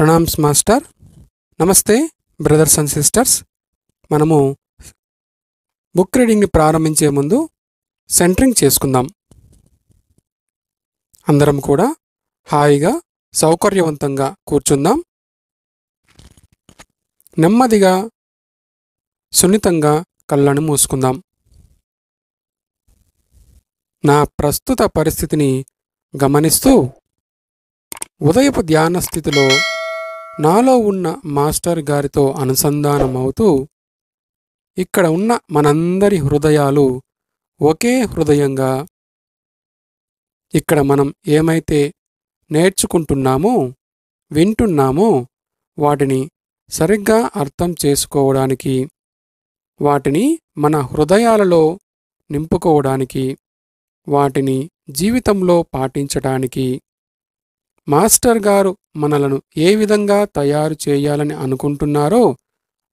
Pranams master. నమస్తే brothers and sisters. మనము book రీడింగ్ని ప్రారంభించే ముందు సెంటరింగ్ చేసుకుందాం. అందరం కూడా హాయిగా సౌకర్యవంతంగా కూర్చుందాం. నెమ్మదిగా సున్నితంగా కళ్ళను మూసుకుందాం. నా ప్రస్తుత పరిస్థితిని గమనిస్తూ ఉదయపు ధ్యాన స్థితిలో నాలో ఉన్న మాస్టర్ గారితో అనుసంధానమవుతూ ఇక్కడ ఉన్న మనందరి హృదయాలు ఒకే హృదయంగా, ఇక్కడ మనం ఏమైతే నేర్చుకుంటున్నామో వింటున్నామో వాటిని సరిగ్గా అర్థం చేసుకోవడానికి, వాటిని మన హృదయాలలో నింపుకోవడానికి, వాటిని జీవితంలో పాటించడానికి మాస్టర్ గారు మనలను ఏ విధంగా తయారు చేయాలని అనుకుంటున్నారో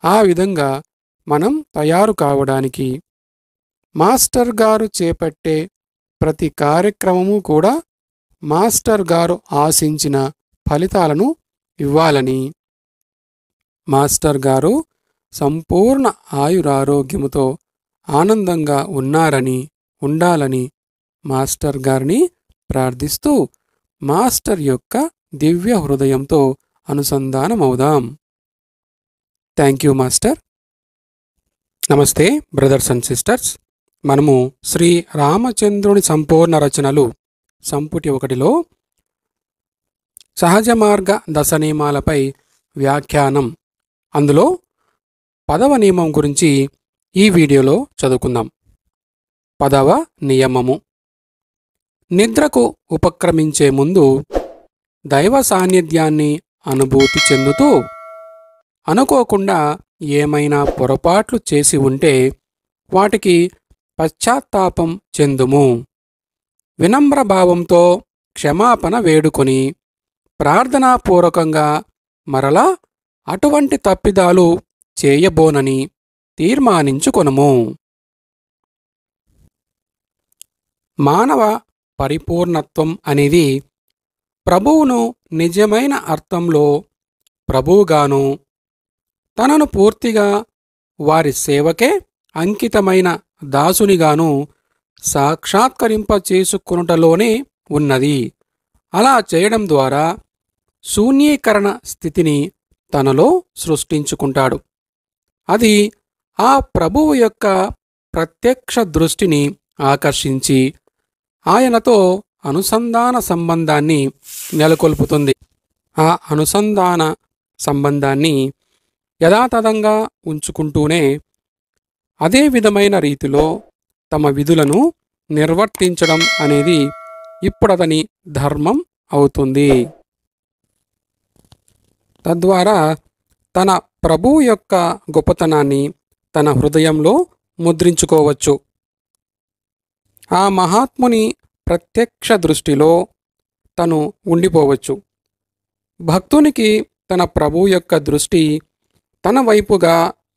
ఆ విధంగా మనం తయారు కావడానికి, మాస్టర్ గారు చేపట్టే ప్రతి కార్యక్రమము కూడా మాస్టర్ గారు ఆశించిన ఫలితాలను ఇవ్వాలని, మాస్టర్ గారు సంపూర్ణ ఆయురారోగ్యముతో ఆనందంగా ఉన్నారని, ఉండాలని మాస్టర్ గారిని ప్రార్థిస్తూ మాస్టర్ యొక్క దివ్య హృదయంతో అనుసంధానమవుదాం. Thank you master. నమస్తే బ్రదర్స్ అండ్ సిస్టర్స్. మనము శ్రీ రామచంద్రుని సంపూర్ణ రచనలు సంపుటి 1లో సహజ మార్గ దశ నియమాలపై వ్యాఖ్యానం, అందులో 10వ నియమం గురించి ఈ వీడియోలో చదువుకుందాం. 10వ నియమము: నిద్రకు ఉపక్రమించే ముందు దైవ సాన్నిధ్యాన్ని అనుభూతి చెందుతూ అనుకోకుండా ఏమైనా పొరపాట్లు చేసి ఉంటే వాటికి పశ్చాత్తాపం చెందుము. వినమ్ర భావంతో క్షమాపణ వేడుకొని ప్రార్థనాపూర్వకంగా మరలా అటువంటి తప్పిదాలు చేయబోనని తీర్మానించుకొనుము. మానవ పరిపూర్ణత్వం అనేది ప్రభువును నిజమైన అర్థంలో ప్రభువుగాను, తనను పూర్తిగా వారి సేవకే అంకితమైన దాసునిగాను సాక్షాత్కరింపచేసుకొనుటలోనే ఉన్నది. అలా చేయడం ద్వారా శూన్యీకరణ స్థితిని తనలో సృష్టించుకుంటాడు. అది ఆ ప్రభువు యొక్క ప్రత్యక్ష దృష్టిని ఆకర్షించి ఆయనతో అనుసంధాన సంబంధాన్ని నెలకొల్పుతుంది. ఆ అనుసంధాన సంబంధాన్ని యథాతథంగా ఉంచుకుంటూనే అదే విధమైన రీతిలో తమ విధులను నిర్వర్తించడం అనేది ఇప్పుడతని ధర్మం అవుతుంది. తద్వారా తన ప్రభువు యొక్క గొప్పతనాన్ని తన హృదయంలో ముద్రించుకోవచ్చు. ఆ మహాత్ముని ప్రత్యక్ష దృష్టిలో తను ఉండిపోవచ్చు. భక్తునికి తన ప్రభువు యొక్క దృష్టి తన వైపుగా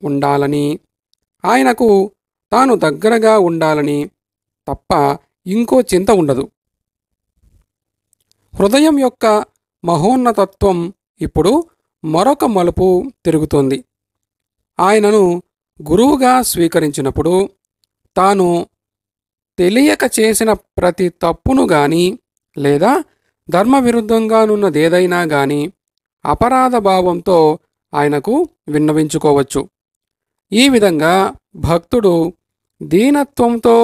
ఉండాలని, ఆయనకు తాను దగ్గరగా ఉండాలని తప్ప ఇంకో చింత ఉండదు. హృదయం యొక్క మహోన్నతత్వం ఇప్పుడు మరొక మలుపు తిరుగుతోంది. ఆయనను గురువుగా స్వీకరించినప్పుడు తాను తెలియక చేసిన ప్రతి తప్పును గాని లేదా ధర్మవిరుద్ధంగానున్నదేదైనా గాని అపరాధ భావంతో ఆయనకు విన్నవించుకోవచ్చు. ఈ విధంగా భక్తుడు దీనత్వంతో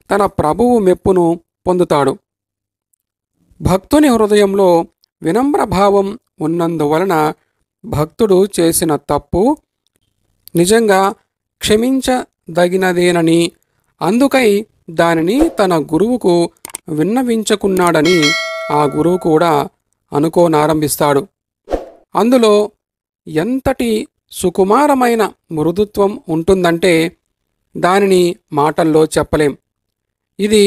తన ప్రభువు మెప్పును పొందుతాడు. భక్తుని హృదయంలో వినమ్ర భావం ఉన్నందువలన భక్తుడు చేసిన తప్పు నిజంగా క్షమించదగినదేనని, అందుకై దానిని తన గురువుకు విన్నవించుకున్నాడని ఆ గురువు కూడా అనుకోనారంభిస్తాడు. అందులో ఎంతటి సుకుమారమైన మృదుత్వం ఉంటుందంటే దానిని మాటల్లో చెప్పలేం. ఇది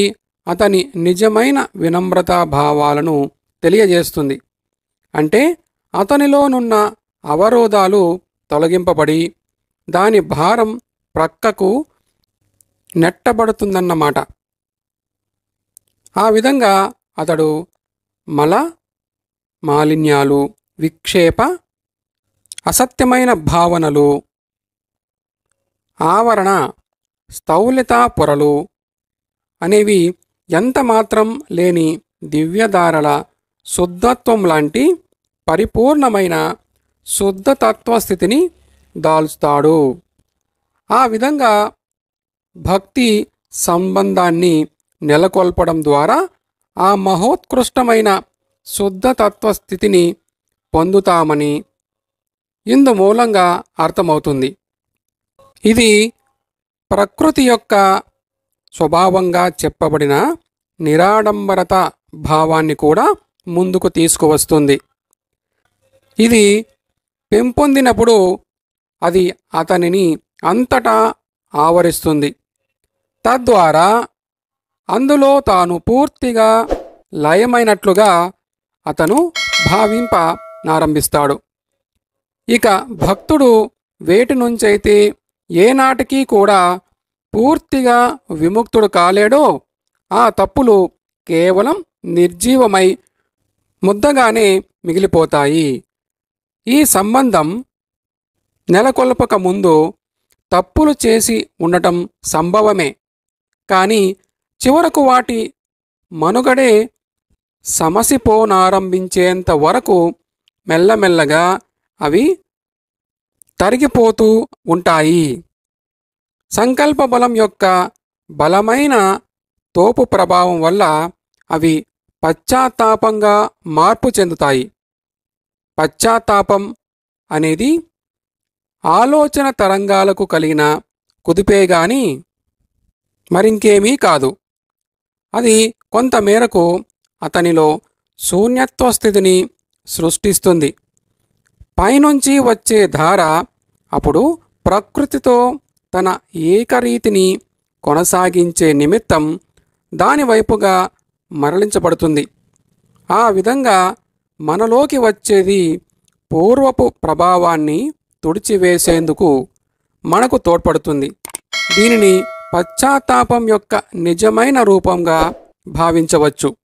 అతని నిజమైన వినమ్రతా భావాలను తెలియజేస్తుంది. అంటే అతనిలోనున్న అవరోధాలు తొలగింపబడి దాని భారం ప్రక్కకు నెట్టబడుతుందన్నమాట. ఆ విధంగా అతడు మాలిన్యాలు, విక్షేప, అసత్యమైన భావనలు, ఆవరణ, స్థౌల్యతా పొరలు అనేవి ఎంతమాత్రం లేని దివ్యధారల శుద్ధత్వం లాంటి పరిపూర్ణమైన శుద్ధతత్వ స్థితిని దాల్చుతాడు. ఆ విధంగా భక్తి సంబంధాన్ని నెలకొల్పడం ద్వారా ఆ మహోత్కృష్టమైన శుద్ధతత్వ స్థితిని పొందుతామని ఇందు మూలంగా అర్థమవుతుంది. ఇది ప్రకృతి యొక్క స్వభావంగా చెప్పబడిన నిరాడంబరత భావాన్ని కూడా ముందుకు తీసుకువస్తుంది. ఇది పెంపొందినప్పుడు అది అతనిని అంతటా ఆవరిస్తుంది. తద్వారా అందులో తాను పూర్తిగా లయమైనట్లుగా అతను భావింపనారంభిస్తాడు. ఇక భక్తుడు వేటి నుంచైతే ఏనాటికి కూడా పూర్తిగా విముక్తుడు కాలేడో ఆ తప్పులు కేవలం నిర్జీవమై ముద్దగానే మిగిలిపోతాయి. ఈ సంబంధం నెలకొల్పక ముందు తప్పులు చేసి ఉండటం సంభవమే. కానీ చివరకు వాటి మనుగడే సమసిపోనారంభించేంత వరకు మెల్లమెల్లగా అవి తరిగిపోతూ ఉంటాయి. సంకల్ప బలం యొక్క బలమైన తోపు ప్రభావం వల్ల అవి పశ్చాత్తాపంగా మార్పు చెందుతాయి. పశ్చాత్తాపం అనేది ఆలోచన తరంగాలకు కలిగిన కుదిపే గాని మరింకేమీ కాదు. అది కొంతమేరకు అతనిలో శూన్యత్వ స్థితిని సృష్టిస్తుంది. పైనుంచి వచ్చే ధార అప్పుడు ప్రకృతితో తన ఏకరీతిని కొనసాగించే నిమిత్తం దానివైపుగా మరలించబడుతుంది. ఆ విధంగా మనలోకి వచ్చేది పూర్వపు ప్రభావాన్ని తుడిచివేసేందుకు మనకు తోడ్పడుతుంది. దీనిని పశ్చాత్తాపం యొక్క నిజమైన రూపంగా భావించవచ్చు.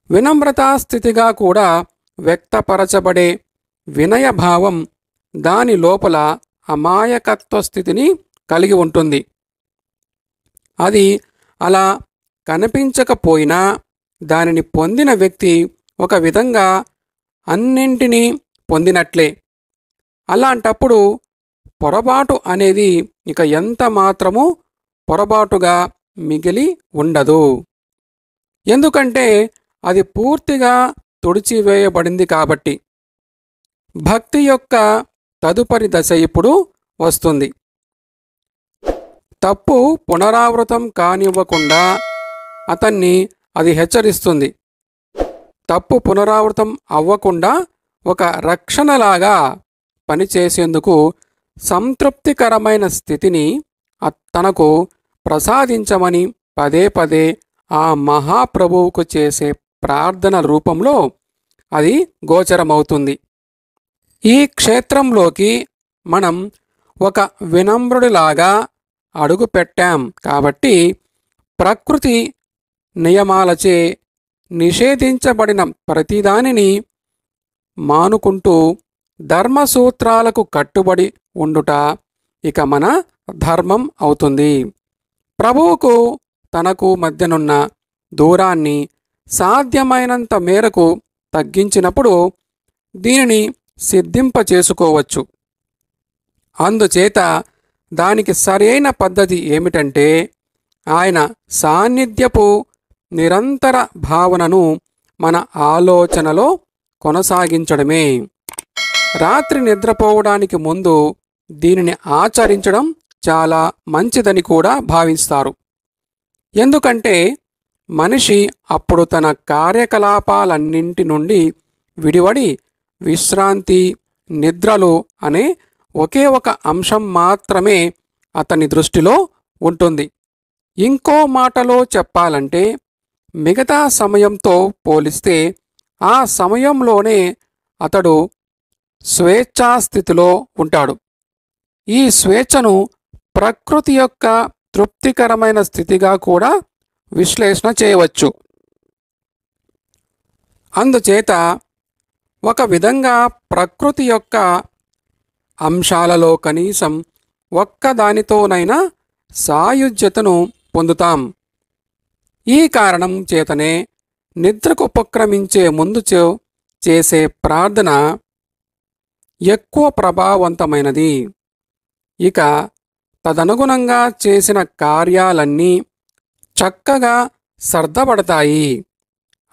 వినమ్రతా స్థితిగా కూడా వ్యక్తపరచబడే వినయభావం దాని లోపల అమాయకత్వ స్థితిని కలిగి ఉంటుంది. అది అలా కనిపించకపోయినా దానిని పొందిన వ్యక్తి ఒక విధంగా అన్నింటినీ పొందినట్లే. అలాంటప్పుడు పొరపాటు అనేది ఇక ఎంత మాత్రమూ పొరపాటుగా మిగిలి ఉండదు. ఎందుకంటే అది పూర్తిగా తుడిచివేయబడింది కాబట్టి. భక్తి యొక్క తదుపరి దశ ఇప్పుడు వస్తుంది. తప్పు పునరావృతం కానివ్వకుండా అతన్ని అది హెచ్చరిస్తుంది. తప్పు పునరావృతం అవ్వకుండా ఒక రక్షణలాగా పనిచేసేందుకు సంతృప్తికరమైన స్థితిని తనకు ప్రసాదించమని పదే పదే ఆ మహాప్రభువుకు చేసే ప్రార్థన రూపంలో అది గోచరమవుతుంది. ఈ క్షేత్రంలోకి మనం ఒక వినమ్రుడిలాగా అడుగు పెట్టాం కాబట్టి ప్రకృతి నియమాలచే నిషేధించబడిన ప్రతిదానిని మానుకుంటూ ధర్మసూత్రాలకు కట్టుబడి ఉండుట ఇక మన ధర్మం అవుతుంది. ప్రభువుకు తనకు మధ్యనున్న దూరాన్ని సాధ్యమైనంత మేరకు తగ్గించినప్పుడు దీనిని సిద్ధింపచేసుకోవచ్చు. అందుచేత దానికి సరైన పద్ధతి ఏమిటంటే ఆయన సాన్నిధ్యపు నిరంతర భావనను మన ఆలోచనలో కొనసాగించడమే. రాత్రి నిద్రపోవడానికి ముందు దీనిని ఆచరించడం చాలా మంచిదని కూడా భావిస్తారు. ఎందుకంటే మనిషి అప్పుడు తన కార్యకలాపాలన్నింటి నుండి విడివడి విశ్రాంతి, నిద్రలు అనే ఒకే ఒక అంశం మాత్రమే అతని దృష్టిలో ఉంటుంది. ఇంకో మాటలో చెప్పాలంటే మిగతా సమయంతో పోలిస్తే ఆ సమయంలోనే అతడు స్వేచ్ఛాస్థితిలో ఉంటాడు. ఈ స్వేచ్ఛను ప్రకృతి యొక్క తృప్తికరమైన స్థితిగా కూడా విశ్లేషణ చేయవచ్చు. అందుచేత ఒక విధంగా ప్రకృతి యొక్క అంశాలలో కనీసం ఒక్కదానితోనైనా సాయుజ్యతను పొందుతాం. ఈ కారణం చేతనే నిద్రకు ఉపక్రమించే ముందు చేసే ప్రార్థన ఎక్కువ ప్రభావవంతమైనది. ఇక తదనుగుణంగా చేసిన కార్యాలన్నీ చక్కగా సర్దపడతాయి.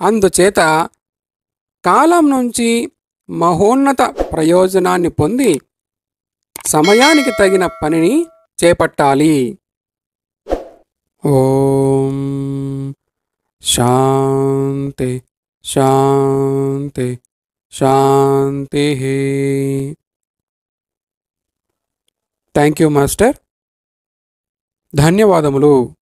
అందుచేత కాలం నుంచి మహోన్నత ప్రయోజనాన్ని పొంది సమయానికి తగిన పనిని చేపట్టాలి. ఓం శాంతి శాంతి శాంతి. Thank you master. ధన్యవాదములు.